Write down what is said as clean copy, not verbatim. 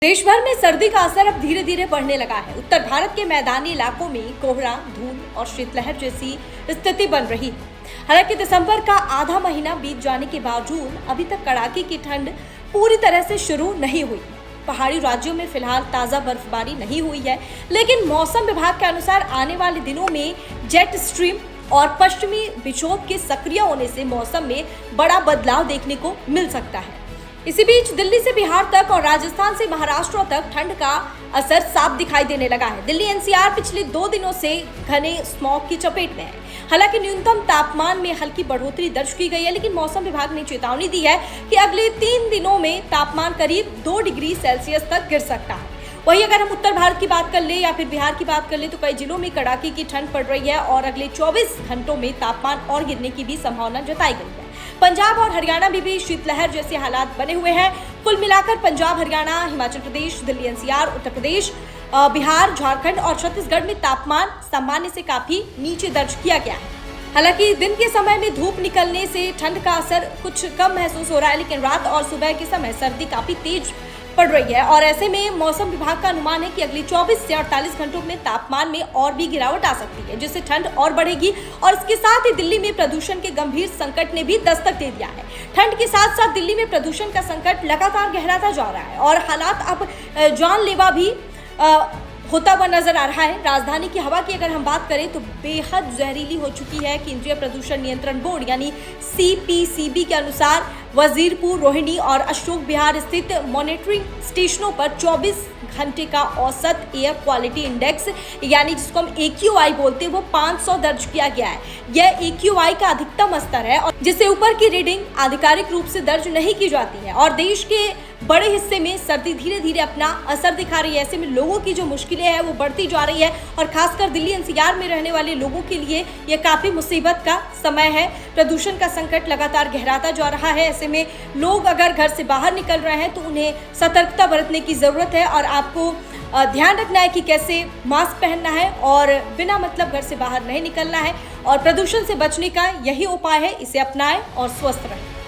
देश भर में सर्दी का असर अब धीरे धीरे बढ़ने लगा है। उत्तर भारत के मैदानी इलाकों में कोहरा, धूल और शीतलहर जैसी स्थिति बन रही है। हालांकि दिसंबर का आधा महीना बीत जाने के बावजूद अभी तक कड़ाके की ठंड पूरी तरह से शुरू नहीं हुई। पहाड़ी राज्यों में फिलहाल ताजा बर्फबारी नहीं हुई है, लेकिन मौसम विभाग के अनुसार आने वाले दिनों में जेट स्ट्रीम और पश्चिमी विक्षोभ के सक्रिय होने से मौसम में बड़ा बदलाव देखने को मिल सकता है। इसी बीच दिल्ली से बिहार तक और राजस्थान से महाराष्ट्र तक ठंड का असर साफ दिखाई देने लगा है। दिल्ली एनसीआर पिछले 2 दिनों से घने स्मॉग की चपेट में है। हालांकि न्यूनतम तापमान में हल्की बढ़ोतरी दर्ज की गई है, लेकिन मौसम विभाग ने चेतावनी दी है कि अगले 3 दिनों में तापमान करीब 2 डिग्री सेल्सियस तक गिर सकता है। वहीं अगर हम उत्तर भारत की बात कर ले या फिर बिहार की बात कर ले तो कई जिलों में कड़ाके की ठंड पड़ रही है और अगले 24 घंटों में तापमान और गिरने की भी संभावना जताई गई है। पंजाब और हरियाणा में भी शीतलहर जैसे हालात बने हुए हैं। कुल मिलाकर पंजाब, हरियाणा, हिमाचल प्रदेश, दिल्ली एनसीआर, उत्तर प्रदेश, बिहार, झारखंड और छत्तीसगढ़ में तापमान सामान्य से काफी नीचे दर्ज किया गया है। हालांकि दिन के समय में धूप निकलने से ठंड का असर कुछ कम महसूस हो रहा है, लेकिन रात और सुबह के समय सर्दी काफी तेज पड़ रही है और ऐसे में मौसम विभाग का अनुमान है कि अगले 24 से 48 घंटों में तापमान में और भी गिरावट आ सकती है, जिससे ठंड और बढ़ेगी। और इसके साथ ही दिल्ली में प्रदूषण के गंभीर संकट ने भी दस्तक दे दिया है। ठंड के साथ साथ दिल्ली में प्रदूषण का संकट लगातार गहराता जा रहा है और हालात अब जानलेवा भी होता हुआ नजर आ रहा है। राजधानी की हवा की अगर हम बात करें तो बेहद जहरीली हो चुकी है। केंद्रीय प्रदूषण नियंत्रण बोर्ड यानी CPCB के अनुसार वजीरपुर, रोहिणी और अशोक विहार स्थित मॉनिटरिंग स्टेशनों पर 24 घंटे का औसत एयर क्वालिटी इंडेक्स यानी जिसको हम AQI बोलते हैं वो 500 दर्ज किया गया है। यह AQI का अधिकतम स्तर है और जिससे ऊपर की रीडिंग आधिकारिक रूप से दर्ज नहीं की जाती है और देश के बड़े हिस्से में सर्दी धीरे धीरे अपना असर दिखा रही है। ऐसे में लोगों की जो मुश्किलें हैं वो बढ़ती जा रही है और खासकर दिल्ली एनसीआर में रहने वाले लोगों के लिए ये काफी मुसीबत का समय है। प्रदूषण का संकट लगातार गहराता जा रहा है। ऐसे में लोग अगर घर से बाहर निकल रहे हैं तो उन्हें सतर्कता बरतने की जरूरत है और आपको ध्यान रखना है कि कैसे मास्क पहनना है और बिना मतलब घर से बाहर नहीं निकलना है और प्रदूषण से बचने का यही उपाय है। इसे अपनाएं और स्वस्थ रहें।